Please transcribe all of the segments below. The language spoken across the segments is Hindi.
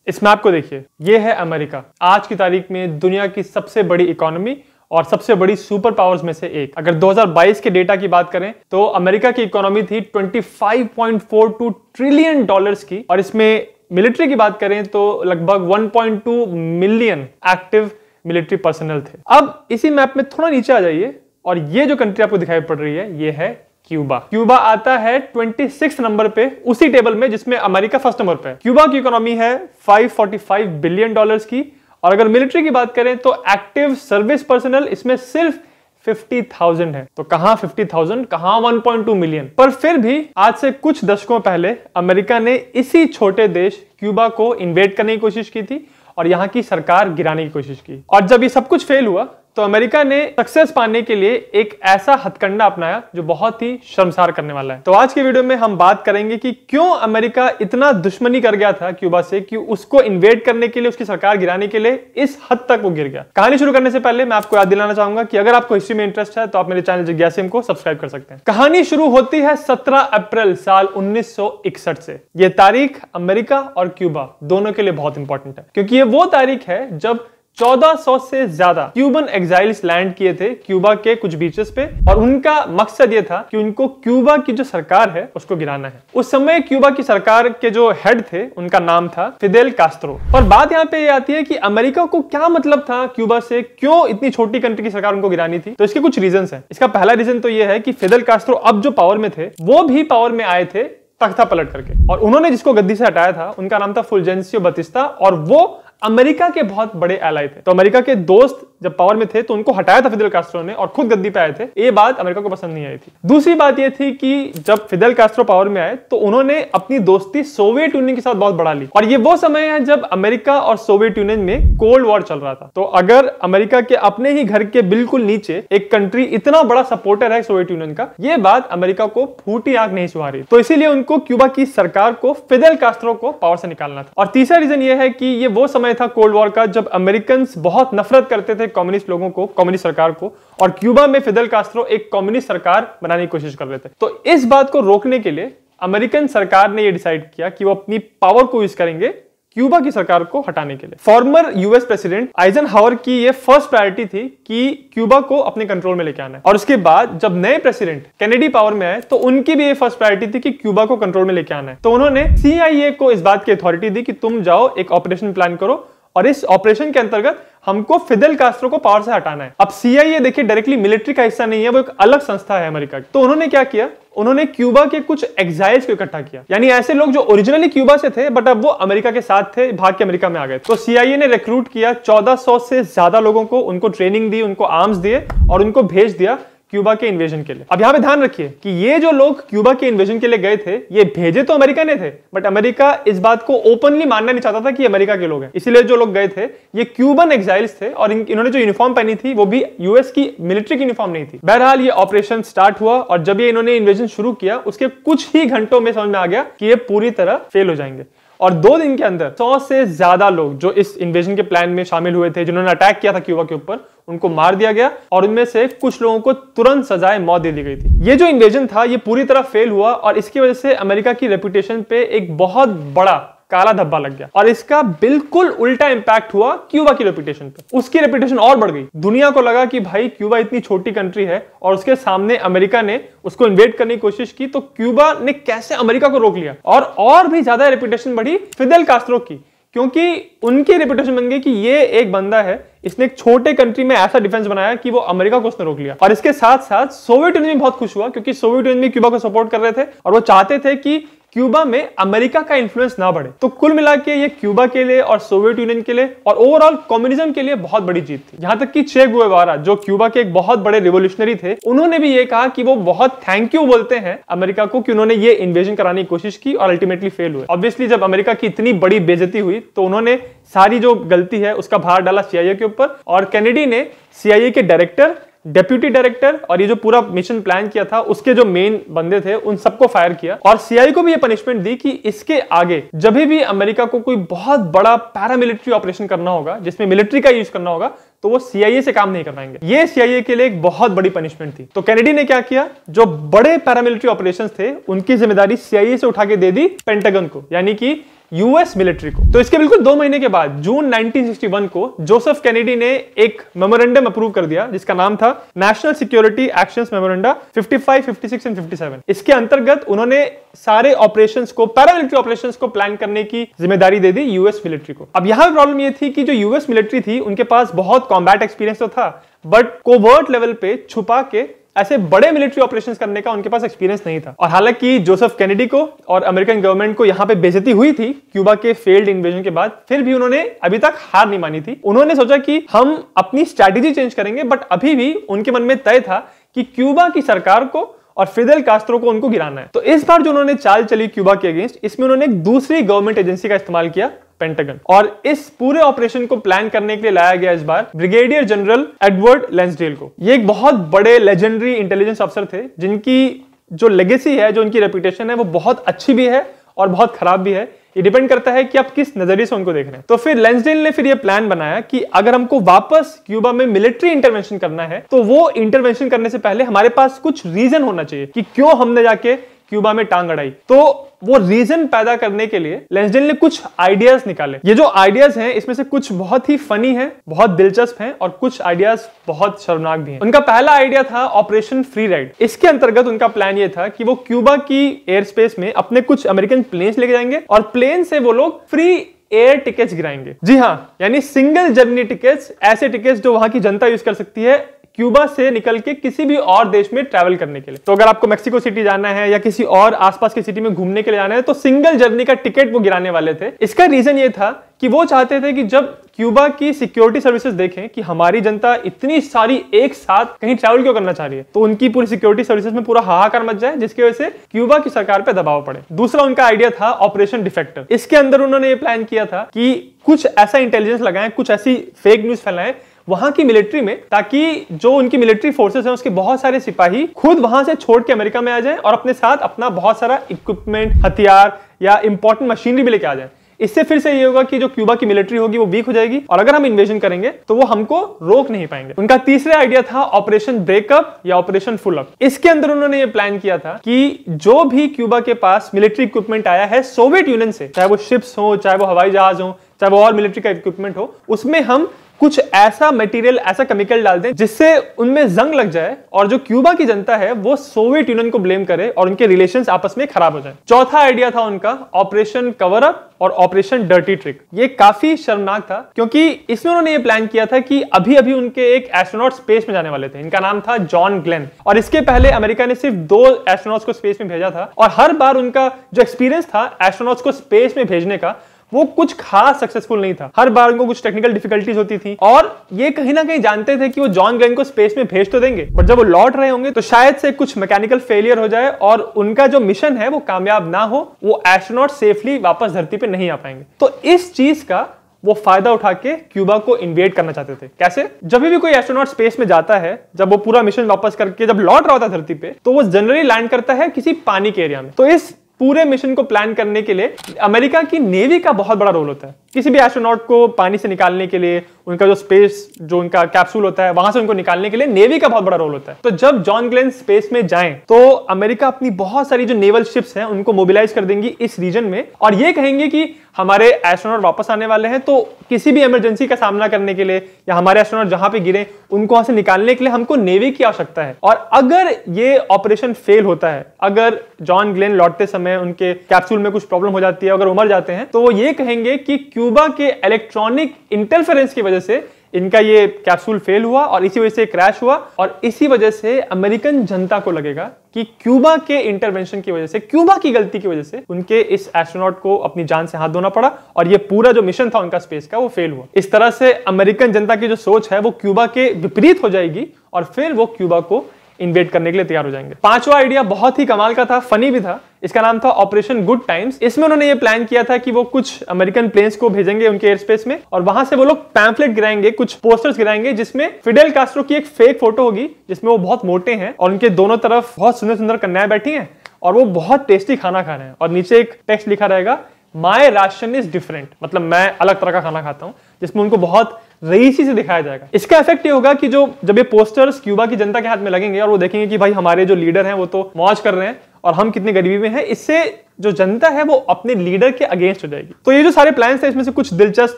इस मैप को देखिए, ये है अमेरिका। आज की तारीख में दुनिया की सबसे बड़ी इकोनॉमी और सबसे बड़ी सुपर पावर्स में से एक। अगर 2022 के डेटा की बात करें तो अमेरिका की इकोनॉमी थी 25.42 ट्रिलियन डॉलर्स की, और इसमें मिलिट्री की बात करें तो लगभग 1.2 मिलियन एक्टिव मिलिट्री पर्सनल थे। अब इसी मैप में थोड़ा नीचे आ जाइए और ये जो कंट्री आपको दिखाई पड़ रही है ये है क्यूबा। क्यूबा आता है 26 नंबर पे उसी टेबल में जिसमें अमेरिका फर्स्ट नंबर पे है। क्यूबा की इकोनॉमी है 545 बिलियन डॉलर्स की, और अगर मिलिट्री की बात करें तो एक्टिव सर्विस पर्सनल इसमें सिर्फ 50,000 है। तो कहां 50,000, कहां 1.2 मिलियन। पर फिर भी आज से कुछ दशकों पहले अमेरिका ने इसी छोटे देश क्यूबा को इन्वेड करने की कोशिश की थी और यहां की सरकार गिराने की कोशिश की। और जब ये सब कुछ फेल हुआ तो अमेरिका ने सक्सेस पाने के लिए एक ऐसा हथकंडा अपनाया जो बहुत ही शर्मसार करने वाला है। तो आज के वीडियो में हम बात करेंगे कि क्यों अमेरिका इतना दुश्मनी कर गया था क्यूबा से कि उसको इन्वेड करने के लिए, उसकी सरकार गिराने के लिए इस हद तक वो गिर गया। कहानी शुरू करने से पहले मैं आपको याद दिलाना चाहूंगा कि अगर आपको हिस्ट्री में इंटरेस्ट है तो आप मेरे चैनल जिज्ञासिम को सब्सक्राइब कर सकते हैं। कहानी शुरू होती है 17 अप्रैल साल 1961 से। यह तारीख अमेरिका और क्यूबा दोनों के लिए बहुत इंपॉर्टेंट है, क्योंकि ये वो तारीख है जब 1400 से ज्यादा क्यूबन एग्जाइल्स लैंड किए थे क्यूबा के कुछ बीचेस पे, और उनका मकसद ये था कि उनको क्यूबा की जो सरकार है उसको गिराना है। उस समय क्यूबा की सरकार के जो हेड थे उनका नाम था फिदेल कास्त्रो। और बात यहाँ पे ये आती है कि अमेरिका को क्या मतलब था क्यूबा से, क्यों इतनी छोटी कंट्री की सरकार उनको गिरानी थी। तो इसके कुछ रीजंस हैं। इसका पहला रीजन तो ये है कि फिदेल कास्त्रो अब जो पावर में थे वो भी पावर में आए थे तख्ता पलट करके, और उन्होंने जिसको गद्दी से हटाया था उनका नाम था फुलजेंसियो बतिस्ता, और वो अमेरिका के बहुत बड़े एलाई थे। तो अमेरिका के दोस्त जब पावर में थे तो उनको हटाया था फिदेल कास्ट्रो ने और खुद गद्दी पे आए थे। ये बात अमेरिका को पसंद नहीं आई थी। दूसरी बात ये थी कि जब फिदेल कास्ट्रो पावर में आए तो उन्होंने अपनी दोस्ती सोवियत यूनियन के साथ बहुत बढ़ा ली, और ये वो समय है जब अमेरिका और सोवियत यूनियन में कोल्ड वॉर चल रहा था। तो अगर अमेरिका के अपने ही घर के बिल्कुल नीचे एक कंट्री इतना बड़ा सपोर्टर है सोवियत यूनियन का, ये बात अमेरिका को फूटी आंख नहीं सुहा रही। तो इसीलिए उनको क्यूबा की सरकार को फिदेल कास्ट्रो को पावर से निकालना था। और तीसरा रीजन ये है कि ये वो समय था कोल्ड वॉर का जब अमेरिकन बहुत नफरत करते थे कम्युनिस्ट लोगों को, कम्युनिस्ट सरकार को, और क्यूबा में फिदेल कास्ट्रो एक कम्युनिस्ट सरकार बनाने की कोशिश कर रहे थे। तो इस बात को रोकने के लिए अमेरिकन सरकार ने यह डिसाइड किया कि वो अपनी पावर को यूज करेंगे क्यूबा की सरकार को हटाने के लिए। फॉर्मर यूएस प्रेसिडेंट आइजनहावर की ये फर्स्ट प्रायोरिटी थी कि क्यूबा को अपने कंट्रोल में लेके आना है। और उसके बाद जब नए प्रेसिडेंट केनेडी पावर में आए तो उनकी भी ये फर्स्ट प्रायोरिटी थी कि क्यूबा को कंट्रोल में लेके आना है। तो उन्होंने CIA को इस बात की अथॉरिटी दी कि तुम जाओ एक ऑपरेशन प्लान करो और इस ऑपरेशन के अंतर्गत हमको फिदेल कास्ट्रो को पावर से हटाना है। अब CIA देखिए डायरेक्टली मिलिट्री का हिस्सा नहीं है, वो एक अलग संस्था है अमेरिका की। तो उन्होंने क्या किया, उन्होंने क्यूबा के कुछ एग्जाइल्स को इकट्ठा किया, यानी ऐसे लोग जो ओरिजिनली क्यूबा से थे बट अब वो अमेरिका के साथ थे, भाग के अमेरिका में आ गए। तो CIA ने रिक्रूट किया 1400 से ज्यादा लोगों को, उनको ट्रेनिंग दी, उनको आर्म्स दिए और उनको भेज दिया क्यूबा के इन्वेजन के लिए। अब यहां पे ध्यान रखिए कि ये जो लोग क्यूबा के इन्वेजन के लिए गए थे ये भेजे तो अमेरिका ने थे, बट अमेरिका इस बात को ओपनली मानना नहीं चाहता था कि अमेरिका के लोग हैं। इसीलिए जो लोग गए थे ये क्यूबन एग्जाइल्स थे, और इन्होंने जो यूनिफॉर्म पहनी थी वो भी यूएस की मिलिट्री की यूनिफॉर्म नहीं थी। बहरहाल ये ऑपरेशन स्टार्ट हुआ, और जब ये इन्होंने इन्वेजन शुरू किया उसके कुछ ही घंटों में समझ में आ गया कि ये पूरी तरह फेल हो जाएंगे। और 2 दिन के अंदर 100 से ज्यादा लोग जो इस इन्वेजन के प्लान में शामिल हुए थे, जिन्होंने अटैक किया था क्यूबा के ऊपर, उनको मार दिया गया, और उनमें से कुछ लोगों को तुरंत सजाए मौत दे दी गई थी। ये जो इन्वेजन था ये पूरी तरह फेल हुआ, और इसकी वजह से अमेरिका की रेपुटेशन पे एक बहुत बड़ा काला धब्बा लग गया, और इसका बिल्कुल उल्टा इंपैक्ट हुआ क्यूबा की रेपुटेशन पे। उसकी रेपुटेशन और बढ़ गई। दुनिया को लगा कि भाई क्यूबा इतनी छोटी कंट्री है और उसके सामने अमेरिका ने उसको इन्वेड करने की कोशिश की, तो क्यूबा ने कैसे अमेरिका को रोक लिया। और भी ज्यादा रेपुटेशन बढ़ी फिदेल कास्ट्रो की, क्योंकि उनकी रेपुटेशन बन गई कि ये एक बंदा है, इसने एक छोटे कंट्री में ऐसा डिफेंस बनाया कि वो अमेरिका को उसने रोक लिया। और इसके साथ साथ सोवियत यूनियन भी बहुत खुश हुआ, क्योंकि सोवियत यूनियन भी क्यूबा को सपोर्ट कर रहे थे और वो चाहते थे कि क्यूबा में अमेरिका का इन्फ्लुएंस ना बढ़े। तो कुल मिला के ये क्यूबा के लिए और सोवियत यूनियन के लिए और ओवरऑल कम्युनिज्म के लिए बहुत बड़ी जीत थी। यहां तक कि चे गुएवारा जो क्यूबा के एक बहुत बड़े रिवोल्यूशनरी थे, उन्होंने भी ये कहा कि वो बहुत थैंक यू बोलते हैं अमेरिका को कि उन्होंने ये इन्वेजन कराने की कोशिश की और अल्टीमेटली फेल हुए। ऑब्वियसली जब अमेरिका की इतनी बड़ी बेइज्जती हुई तो उन्होंने सारी जो गलती है उसका भार डाला CIA के ऊपर, और केनेडी ने CIA के डायरेक्टर, डेप्यूटी डायरेक्टर और ये जो पूरा मिशन प्लान किया था उसके जो मेन बंदे थे उन सबको फायर किया, और CIA को भी ये पनिशमेंट दी कि इसके आगे जब भी अमेरिका को कोई बहुत बड़ा पैरामिलिट्री ऑपरेशन करना होगा जिसमें मिलिट्री का यूज करना होगा तो वो CIA से काम नहीं करवाएंगे। ये CIA के लिए एक बहुत बड़ी पनिशमेंट थी। तो केनेडी ने क्या किया, जो बड़े पैरामिलिट्री ऑपरेशंस थे उनकी जिम्मेदारी CIA से उठा के दे दी पेंटागन को, यानी कि यूएस मिलिट्री को। तो इसके बिल्कुल 2 महीने के बाद जून 1961 को जोसेफ कैनेडी ने एक मेमोरेंडम अप्रूव कर दिया जिसका नाम था national security actions memoranda 55, 56 and 57। इसके अंतर्गत उन्होंने सारे ऑपरेशंस को, पैरामिलिट्री ऑपरेशंस को प्लान करने की जिम्मेदारी दे दी यूएस मिलिट्री को। अब यहां प्रॉब्लम यह थी कि जो यूएस मिलिट्री थी उनके पास बहुत कॉम्बैट एक्सपीरियंस तो था, बट कोवर्ट लेवल पे छुपा के ऐसे बड़े मिलिट्री ऑपरेशंस करने का उनके पास एक्सपीरियंस नहीं था। और हालांकि जोसेफ कैनेडी को और अमेरिकन गवर्नमेंट को यहां पे बेइज्जती हुई थी क्यूबा के फेल्ड इन्वेजन के बाद, फिर भी उन्होंने अभी तक हार नहीं मानी थी। उन्होंने सोचा कि हम अपनी स्ट्रैटेजी चेंज करेंगे, बट अभी भी उनके मन में तय था कि क्यूबा की सरकार को और फिदेल कास्ट्रो को उनको गिराना है। तो इस बार जो उन्होंने चाल चली क्यूबा के अगेंस्ट, इसमें उन्होंने एक दूसरी गवर्नमेंट एजेंसी का इस्तेमाल किया, पेंटागन। और इस पूरे ऑपरेशन को प्लान करने के लिए लाया गया इस बार ब्रिगेडियर जनरल एडवर्ड लैंसडेल को। ये एक बहुत बड़े लेजेंडरी इंटेलिजेंस अफसर थे जिनकी जो लेगेसी है, जो उनकी रेपुटेशन है, वो बहुत अच्छी भी है और बहुत खराब भी है। ये डिपेंड करता है कि आप किस नजरिए से उनको देख रहे हैं। तो फिर लैंसडेल ने फिर ये प्लान बनाया कि अगर हमको वापस क्यूबा में मिलिट्री इंटरवेंशन करना है तो वो इंटरवेंशन करने से पहले हमारे पास कुछ रीजन होना चाहिए कि क्यों हमने जाके क्यूबा में टांग अड़ाई। तो वो रीजन पैदा करने के लिए लैंसडेल ने कुछ आइडियाज निकाले। ये जो आइडियाज हैं इसमें से कुछ बहुत ही फनी हैं, बहुत दिलचस्प हैं और कुछ आइडियाज बहुत शर्मनाक भी हैं। उनका पहला आइडिया था ऑपरेशन फ्री राइड। इसके अंतर्गत उनका प्लान ये था कि वो क्यूबा की एयर स्पेस में अपने कुछ अमेरिकन प्लेन्स लेके जाएंगे और प्लेन से वो लोग फ्री एयर टिकट्स गिराएंगे। जी हाँ, यानी सिंगल जर्नी टिकट्स, ऐसे टिकट्स जो वहां की जनता यूज कर सकती है क्यूबा से निकल के किसी भी और देश में ट्रैवल करने के लिए। तो अगर आपको मेक्सिको सिटी जाना है या किसी और आसपास की सिटी में घूमने के लिए जाना है तो सिंगल जर्नी का टिकट वो गिराने वाले थे। इसका रीजन ये था कि वो चाहते थे कि जब क्यूबा की सिक्योरिटी सर्विसेज देखें कि हमारी जनता इतनी सारी एक साथ कहीं ट्रैवल क्यों करना चाह रही है, तो उनकी पूरी सिक्योरिटी सर्विसेज में पूरा हाहाकार मच जाए, जिसकी वजह से क्यूबा की सरकार पे दबाव पड़े। दूसरा उनका आइडिया था ऑपरेशन डिफेक्टर। इसके अंदर उन्होंने ये प्लान किया था कि कुछ ऐसा इंटेलिजेंस लगाएं, कुछ ऐसी फेक न्यूज फैलाएं वहां की मिलिट्री में, ताकि जो उनकी मिलिट्री फोर्सेस हैं उसके बहुत सारे सिपाही खुद वहां से छोड़ के अमेरिका में आ जाएं और अपने साथ अपना बहुत सारा इक्विपमेंट, हथियार या इंपॉर्टेंट मशीनरी भी लेके आ जाएं। इससे फिर से ये होगा कि जो क्यूबा की मिलिट्री होगी वो वीक हो जाएगी और अगर हम इन्वेजन करेंगे तो वो हमको रोक नहीं पाएंगे। उनका तीसरा आइडिया था ऑपरेशन ब्रेकअप या ऑपरेशन फुल अप। इसके अंदर उन्होंने ये प्लान किया था कि जो भी क्यूबा के पास मिलिट्री इक्विपमेंट आया है सोवियत यूनियन से, चाहे वो शिप्स हो, चाहे वो हवाई जहाज हो, चाहे वो और मिलिट्री का इक्विपमेंट हो, उसमें हम कुछ ऐसा मटेरियल, ऐसा केमिकल डाल दें जिससे उनमें जंग लग जाए और जो क्यूबा की जनता है वो सोवियत यूनियन को ब्लेम करे और उनके रिलेशंस आपस में खराब हो जाए। चौथा आइडिया था उनका ऑपरेशन कवर अप और ऑपरेशन डर्टी ट्रिक। ये काफी शर्मनाक था क्योंकि इसमें उन्होंने ये प्लान किया था कि अभी अभी उनके एक एस्ट्रोनॉट स्पेस में जाने वाले थे। इनका नाम था जॉन ग्लेन और इसके पहले अमेरिका ने सिर्फ 2 एस्ट्रोनॉट्स को स्पेस में भेजा था और हर बार उनका जो एक्सपीरियंस था एस्ट्रोनॉट्स को स्पेस में भेजने का वो कुछ खास सक्सेसफुल नहीं था। हर बार उनको कुछ टेक्निकल डिफिकल्टीज होती थी और ये कहीं ना कहीं जानते थे कि वो जॉन ग्लेन को स्पेस में भेज तो देंगे, बट जब वो लौट रहे होंगे तो शायद से कुछ मैकेनिकल फेलियर हो जाए और उनका जो मिशन है वो कामयाब ना हो, वो एस्ट्रोनॉट सेफली वापस धरती पे नहीं आ पाएंगे। तो इस चीज का वो फायदा उठा के क्यूबा को इन्वेड करना चाहते थे। कैसे? जब भी कोई एस्ट्रोनॉट स्पेस में जाता है, जब वो पूरा मिशन वापस करके जब लौट रहा होता है धरती पे, तो वो जनरली लैंड करता है किसी पानी के एरिया में। तो इस पूरे मिशन को प्लान करने के लिए अमेरिका की नेवी का बहुत बड़ा रोल होता है। किसी भी एस्ट्रोनॉट को पानी से निकालने के लिए, उनका जो स्पेस, जो उनका कैप्सूल होता है, वहां से उनको निकालने के लिए नेवी का बहुत बड़ा रोल होता है। तो जब जॉन ग्लेन स्पेस में जाएं तो अमेरिका अपनी बहुत सारी जो नेवल शिप्स हैं उनको मोबिलाइज कर देंगी इस रीजन में और ये कहेंगे कि हमारे एस्ट्रोनॉट वापस आने वाले हैं, तो किसी भी इमरजेंसी का सामना करने के लिए या हमारे एस्ट्रोनॉट जहां पे गिरे उनको वहां से निकालने के लिए हमको नेवी की आवश्यकता है। और अगर ये ऑपरेशन फेल होता है, अगर जॉन ग्लेन लौटते समय उनके कैप्सूल में कुछ प्रॉब्लम हो जाती है, अगर वो मर जाते हैं, तो वो ये कहेंगे कि क्यूबा के इलेक्ट्रॉनिक इंटरफेरेंस की वजह से इनका ये कैप्सूल फेल हुआ और इसी वजह से क्रैश हुआ और इसी वजह से अमेरिकन जनता को लगेगा कि क्यूबा के इंटरवेंशन की वजह से, क्यूबा की गलती की वजह से उनके इस एस्ट्रोनॉट को अपनी जान से हाथ धोना पड़ा और ये पूरा जो मिशन था उनका स्पेस का वो फेल हुआ। इस तरह से अमेरिकन जनता की जो सोच है वो क्यूबा के विपरीत हो जाएगी और फिर वो क्यूबा को इन्वेड करने के लिए तैयार हो जाएंगे। पांचवा आइडिया बहुत ही कमाल का था, फनी भी था। इसका नाम था ऑपरेशन गुड टाइम्स। इसमें उन्होंने ये प्लान किया था कि वो कुछ अमेरिकन प्लेन्स को भेजेंगे उनके एयर स्पेस में और वहां से वो लोग पैम्फलेट गिराएंगे, कुछ पोस्टर्स गिराएंगे जिसमें फिडेल कास्ट्रो की एक फेक फोटो होगी जिसमें वो बहुत मोटे हैं और उनके दोनों तरफ बहुत सुंदर सुंदर कन्याएं बैठी हैं और वो बहुत टेस्टी खाना खा रहे हैं और नीचे एक टेक्स्ट लिखा रहेगा, माई राशन इज डिफरेंट, मतलब मैं अलग तरह का खाना खाता हूं, जिसमें उनको बहुत रईसी से दिखाया जाएगा। इसका इफेक्ट ये होगा कि जब ये पोस्टर्स क्यूबा की जनता के हाथ में लगेंगे और वो देखेंगे कि भाई हमारे जो लीडर हैं वो तो मौज कर रहे हैं और हम कितने गरीबी में हैं, इससे जो जनता है वो अपने लीडर के अगेंस्ट हो जाएगी। तो ये जो सारे प्लान्स थे इसमें से कुछ दिलचस्प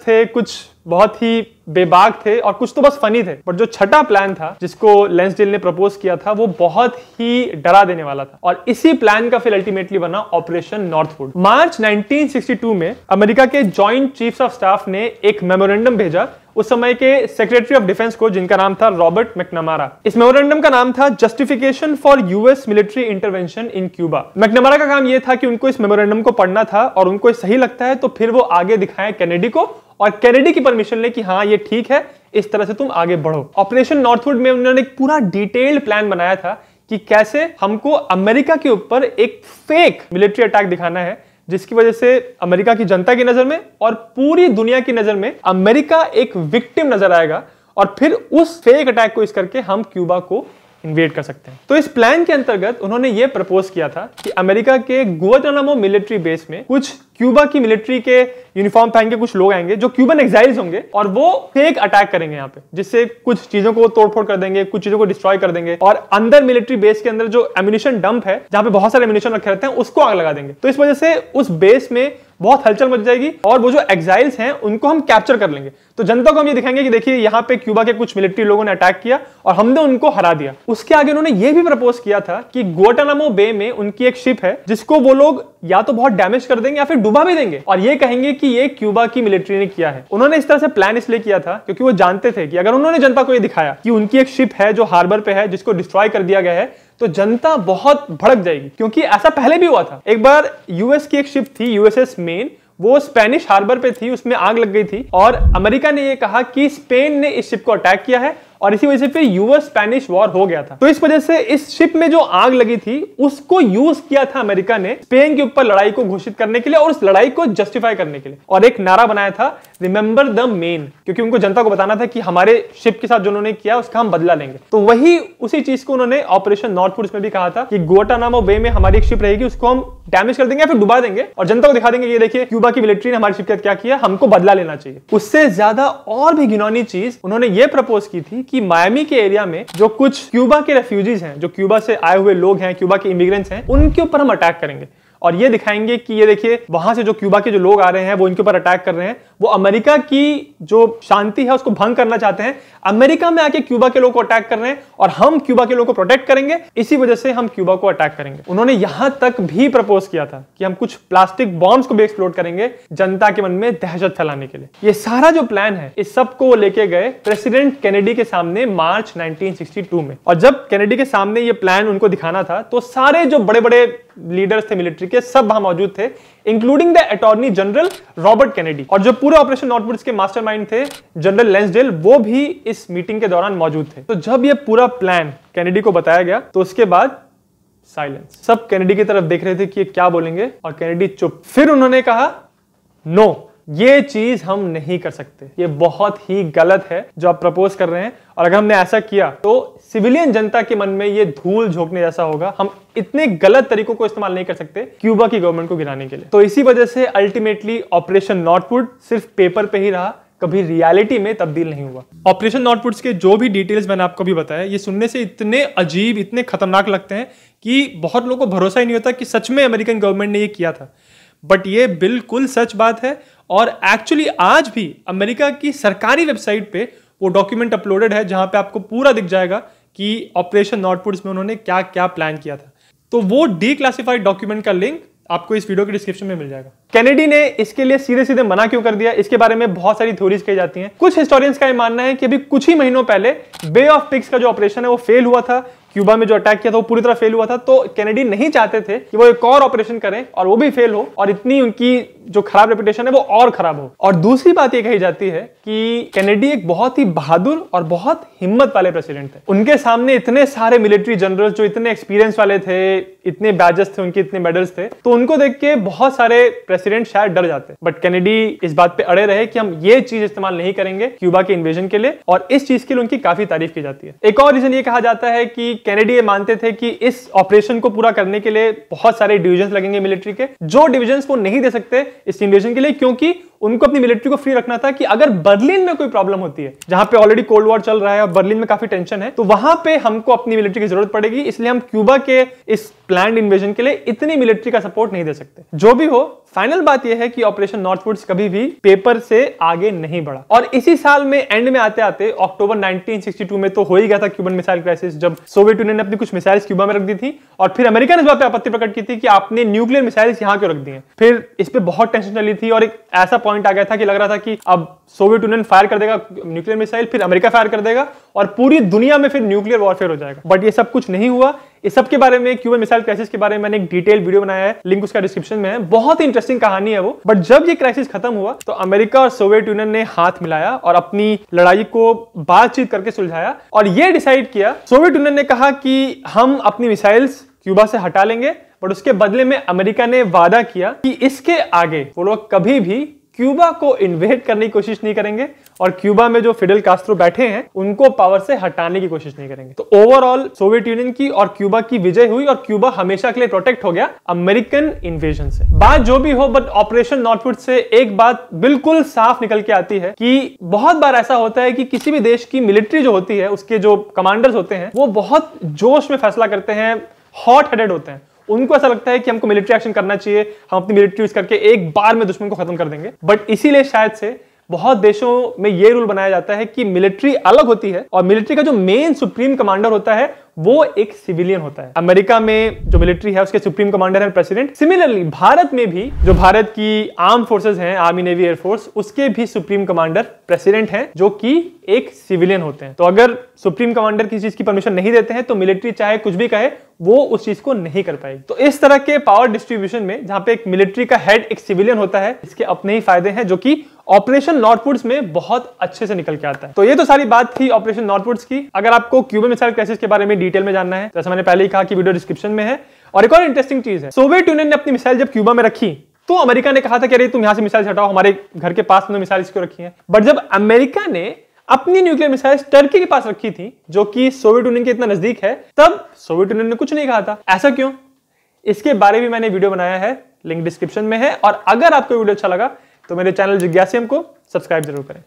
थे, कुछ बहुत ही बेबाक थे और कुछ तो बस फनी थे। बट जो छठा प्लान था जिसको लैंसडेल ने प्रपोज किया था वो बहुत ही डरा देने वाला था और इसी प्लान का फिर अल्टीमेटली बना ऑपरेशन नॉर्थवुड। मार्च 1962 में अमेरिका के जॉइंट चीफ्स ऑफ स्टाफ ने एक मेमोरेंडम भेजा उस समय के सेक्रेटरी ऑफ डिफेंस को, जिनका नाम था रॉबर्ट मैकनमारा। इस मेमोरेंडम का नाम था justification for US military intervention in Cuba. McNamara का काम यह था कि उनको इस मेमोरेंडम को पढ़ना था और उनको सही लगता है तो फिर वो आगे दिखाएं कैनेडी को और कैनेडी की परमिशन ले कि हाँ ये ठीक है, इस तरह से तुम आगे बढ़ो। ऑपरेशन नॉर्थवुड में उन्होंने एक पूरा डिटेल्ड प्लान बनाया था कि कैसे हमको अमेरिका के ऊपर एक फेक मिलिट्री अटैक दिखाना है जिसकी वजह से अमेरिका की जनता की नजर में और पूरी दुनिया की नजर में अमेरिका एक विक्टिम नजर आएगा और फिर उस फेक अटैक को इस करके हम क्यूबा को इन्वेड कर सकते हैं। तो इस प्लान के अंतर्गत उन्होंने ये प्रपोज किया था कि अमेरिका के गुआंटानामो मिलिट्री बेस में कुछ क्यूबा की मिलिट्री के यूनिफॉर्म पहन के कुछ लोग आएंगे जो क्यूबन एग्जाइल्स होंगे और वो फेक अटैक करेंगे यहाँ पे, जिससे कुछ चीजों को तोड़फोड़ कर देंगे, कुछ चीजों को डिस्ट्रॉय कर देंगे और अंदर मिलिट्री बेस के अंदर जो एम्युनिशन डंप है जहां पे बहुत सारे एम्युनिशन रखे रहते हैं उसको आग लगा देंगे। तो इस वजह से उस बेस में बहुत हलचल मच जाएगी और वो जो एग्जाइल्स हैं उनको हम कैप्चर कर लेंगे। तो जनता को हम ये दिखाएंगे कि देखिए यहाँ पे क्यूबा के कुछ मिलिट्री लोगों ने अटैक किया और हमने उनको हरा दिया। उसके आगे उन्होंने ये भी प्रपोज किया था कि गुआंटानामो बे में उनकी एक शिप है जिसको वो लोग या तो बहुत डैमेज कर देंगे या फिर डुबा भी देंगे और ये कहेंगे कि ये क्यूबा की मिलिट्री ने किया है। उन्होंने इस तरह से प्लान इसलिए किया था क्योंकि वो जानते थे कि अगर उन्होंने जनता को ये दिखाया कि उनकी एक शिप है जो हार्बर पे है जिसको डिस्ट्रॉय कर दिया गया है तो जनता बहुत भड़क जाएगी। क्योंकि ऐसा पहले भी हुआ था, एक बार यूएस की एक शिप थी यूएसएस मेन, वो स्पेनिश हार्बर पे थी, उसमें आग लग गई थी और अमेरिका ने ये कहा कि स्पेन ने इस शिप को अटैक किया है और इसी वजह से फिर यूएस स्पेनिश वॉर हो गया था। तो इस वजह से इस शिप में जो आग लगी थी उसको यूज किया था अमेरिका ने स्पेन के ऊपर लड़ाई को घोषित करने के लिए और उस लड़ाई को जस्टिफाई करने के लिए, और एक नारा बनाया था रिमेंबर द मेन, क्योंकि उनको जनता को बताना था कि हमारे शिप के साथ जो उन्होंने किया उसका हम बदला लेंगे। तो वही उसी चीज को उन्होंने ऑपरेशन नॉर्थवुड में भी कहा था कि गुआंटानामो बे में हमारी एक शिप रहेगी, उसको हम डैमेज कर देंगे या फिर डुबा देंगे और जनता को दिखा देंगे ये देखिए क्यूबा की मिलिट्री ने हमारी शिप के साथ क्या किया, हमको बदला लेना चाहिए। उससे ज्यादा और भी घिनौनी चीज उन्होंने ये प्रपोज की थी कि मायामी के एरिया में जो कुछ क्यूबा के रेफ्यूजीज हैं, जो क्यूबा से आए हुए लोग हैं, क्यूबा के इमिग्रेंट्स हैं, उनके ऊपर हम अटैक करेंगे और ये दिखाएंगे कि ये देखिए वहां से जो क्यूबा के जो लोग आ रहे हैं वो इनके ऊपर अटैक कर रहे हैं, वो अमेरिका की जो शांति है उसको भंग करना चाहते हैं, अमेरिका में आके क्यूबा के लोगों को अटैक कर रहे हैं और हम क्यूबा के लोगों को प्रोटेक्ट करेंगे, इसी वजह से हम क्यूबा को अटैक करेंगे। उन्होंने यहां तक भी प्रपोज किया था कि हम कुछ प्लास्टिक बॉम्ब्स को भी एक्सप्लोड करेंगे जनता के मन में दहशत फैलाने के लिए। ये सारा जो प्लान है इस सब को लेके गए प्रेसिडेंट कैनेडी के सामने मार्च 1962 में, और जब कैनेडी के सामने ये प्लान उनको दिखाना था तो सारे जो बड़े बड़े लीडर्स थे मिलिट्री के सब वहां मौजूद थे, including the attorney general Robert Kennedy, और जो पूरे ऑपरेशन नॉर्थवुड के मास्टरमाइंड थे जनरल लैंसडेल, वो भी इस मीटिंग के दौरान मौजूद थे। तो जब ये पूरा प्लान कैनेडी को बताया गया तो उसके बाद साइलेंस, सब कैनेडी की तरफ देख रहे थे कि ये क्या बोलेंगे और कैनेडी चुप। फिर उन्होंने कहा नो, ये चीज हम नहीं कर सकते, ये बहुत ही गलत है जो आप प्रपोज कर रहे हैं और अगर हमने ऐसा किया तो सिविलियन जनता के मन में ये धूल झोंकने जैसा होगा, हम इतने गलत तरीकों को इस्तेमाल नहीं कर सकते क्यूबा की गवर्नमेंट को गिराने के लिए। तो इसी वजह से अल्टीमेटली ऑपरेशन नॉर्थवुड सिर्फ पेपर पे ही रहा, कभी रियलिटी में तब्दील नहीं हुआ। ऑपरेशन नॉर्थवुड के जो भी डिटेल्स मैंने आपको भी बताया ये सुनने से इतने अजीब, इतने खतरनाक लगते हैं कि बहुत लोगों को भरोसा ही नहीं होता कि सच में अमेरिकन गवर्नमेंट ने ये किया था, बट ये बिल्कुल सच बात है। और एक्चुअली आज भी अमेरिका की सरकारी वेबसाइट पे वो डॉक्यूमेंट अपलोडेड है जहां पे आपको पूरा दिख जाएगा कि ऑपरेशन नॉर्थवुड में उन्होंने क्या क्या प्लान किया था। तो वो डीक्लासिफाइड डॉक्यूमेंट का लिंक आपको इस वीडियो के डिस्क्रिप्शन में मिल जाएगा। कैनेडी ने इसके लिए सीधे सीधे मना क्यों कर दिया, इसके बारे में बहुत सारी थ्योरीज कही जाती हैं। कुछ हिस्टोरियंस का यह मानना है कि अभी कुछ ही महीनों पहले बे ऑफ पिग्स का जो ऑपरेशन है वो फेल हुआ था, क्यूबा में जो अटैक किया था वो पूरी तरह फेल हुआ था, तो कैनेडी नहीं चाहते थे कि वो एक और ऑपरेशन करें और वो भी फेल हो और इतनी उनकी जो खराब रेपुटेशन है वो और खराब हो। और दूसरी बात ये कही जाती है कि कैनेडी एक बहुत ही बहादुर और बहुत हिम्मत वाले प्रेसिडेंट थे। उनके सामने इतने सारे मिलिट्री जनरल्स जो इतने एक्सपीरियंस वाले थे, इतने बैजेस थे उनके, इतने मेडल्स थे, तो उनको देख के बहुत सारे प्रेसिडेंट शायद डर जाते। बट कैनेडी इस बात पे अड़े रहे कि हम ये चीज इस्तेमाल नहीं करेंगे क्यूबा के इन्वेजन के लिए, और इस चीज के लिए उनकी काफी तारीफ की जाती है। एक और रीजन ये कहा जाता है कि कैनेडी ये मानते थे कि इस ऑपरेशन को पूरा करने के लिए बहुत सारे डिविजन्स लगेंगे मिलिट्री के, जो डिविजन्स वो नहीं दे सकते इस इन्वेजन के लिए क्योंकि उनको अपनी मिलिट्री को फ्री रखना था कि अगर बर्लिन में कोई प्रॉब्लम होती है, जहां पे ऑलरेडी कोल्ड वॉर चल रहा है और बर्लिन में काफी टेंशन है, तो वहां पे हमको अपनी मिलिट्री की जरूरत पड़ेगी, इसलिए हम क्यूबा के इस प्लान्ड इन्वेजन के लिए इतनी मिलिट्री का सपोर्ट नहीं दे सकते। जो भी हो, फाइनल बात यह है कि ऑपरेशन नॉर्थवुड्स कभी भी पेपर से आगे नहीं बढ़ा और इसी साल में एंड में आते आते अक्टूबर 1962 में तो हो ही गया था क्यूबन मिसाइल क्राइसिस, जब सोवियत यूनियन ने अपनी कुछ मिसाइल्स क्यूबा में रख दी थी और फिर अमेरिका ने इस बात पे आपत्ति प्रकट की थी कि आपने न्यूक्लियर मिसाइल्स यहां क्यों रख दी हैं। फिर इस पे बहुत टेंशन चली थी और एक ऐसा पॉइंट आ गया था कि लग रहा था कि अब सोवियत यूनियन फायर कर देगा न्यूक्लियर मिसाइल, फिर अमेरिका फायर कर देगा और पूरी दुनिया में फिर न्यूक्लियर वॉरफेयर हो जाएगा। बट ये सब कुछ नहीं हुआ। इस सब के बारे में, क्यूबन मिसाइल क्राइसिस के बारे में मैंने एक डिटेल वीडियो बनाया है, लिंक उसका डिस्क्रिप्शन में है। बहुत ही इंटरेस्टिंग कहानी है वो। बट जब ये क्राइसिस खत्म हुआ तो अमेरिका और सोवियत यूनियन ने हाथ मिलाया और अपनी लड़ाई को बातचीत करके सुलझाया और ये डिसाइड किया। सोवियत यूनियन ने कहा कि हम अपनी मिसाइल्स क्यूबा से हटा लेंगे, बट उसके बदले में अमेरिका ने वादा किया कि इसके आगे वो लोग कभी भी क्यूबा को इन्वेड करने की कोशिश नहीं करेंगे और क्यूबा में जो फिडेल कास्ट्रो बैठे हैं उनको पावर से हटाने की कोशिश नहीं करेंगे। तो ओवरऑल सोवियत यूनियन की और क्यूबा की विजय हुई और क्यूबा हमेशा के लिए प्रोटेक्ट हो गया अमेरिकन इन्वेजन से। बात जो भी हो, बट ऑपरेशन नॉर्थवुड से एक बात बिल्कुल साफ निकल के आती है कि बहुत बार ऐसा होता है कि किसी भी देश की मिलिट्री जो होती है, उसके जो कमांडर्स होते हैं, वो बहुत जोश में फैसला करते हैं, हॉट हेडेड होते हैं। उनको ऐसा लगता है कि हमको मिलिट्री एक्शन करना चाहिए, हम अपनी मिलिट्री यूज करके एक बार में दुश्मन को खत्म कर देंगे। बट इसीलिए शायद से बहुत देशों में यह रूल बनाया जाता है कि मिलिट्री अलग होती है और मिलिट्री का जो मेन सुप्रीम कमांडर होता है वो एक सिविलियन होता है। अमेरिका में जो मिलिट्री है उसके सुप्रीम कमांडर है प्रेसिडेंट। सिमिलरली भारत में भी जो भारत की आर्म फोर्सेस हैं, आर्मी, नेवी, एयरफोर्स, उसके भी सुप्रीम कमांडर प्रेसिडेंट हैं जो कि एक सिविलियन होते हैं। तो अगर सुप्रीम कमांडर किसी चीज की परमिशन नहीं देते हैं तो मिलिट्री चाहे कुछ भी कहे वो उस चीज को नहीं कर पाएगी। तो इस तरह के पावर डिस्ट्रीब्यूशन में जहां पे एक मिलिट्री का हेड एक सिविलियन होता है, इसके अपने ही फायदे हैं जो कि ऑपरेशन नॉर्थवुड्स में बहुत अच्छे से निकल के आता है। तो ये तो सारी बात थी ऑपरेशन नॉर्थवुड्स की। अगर आपको क्यूबन मिसाइल क्राइसिस के बारे में डिटेल में जानना है, जैसे मैंने पहले ही कहा कि वीडियो डिस्क्रिप्शन में है। और एक और इंटरेस्टिंग चीज है, सोवियत यूनियन ने अपनी मिसाइल जब क्यूबा में रखी तो अमेरिका ने कहा था कि अरे तुम यहां से मिसाइल हटाओ, हमारे घर के पास में मिसाइल क्यों रखी है। बट जब अमेरिका ने अपनी न्यूक्लियर मिसाइल टर्की के पास रखी थी जो कि सोवियत यूनियन के इतना नजदीक है, तब सोवियत यूनियन ने कुछ नहीं कहा था। ऐसा क्यों? इसके बारे में मैंने वीडियो बनाया है, लिंक डिस्क्रिप्शन में है। और अगर आपको वीडियो अच्छा लगा तो मेरे चैनल जिज्ञासियम को सब्सक्राइब जरूर करें।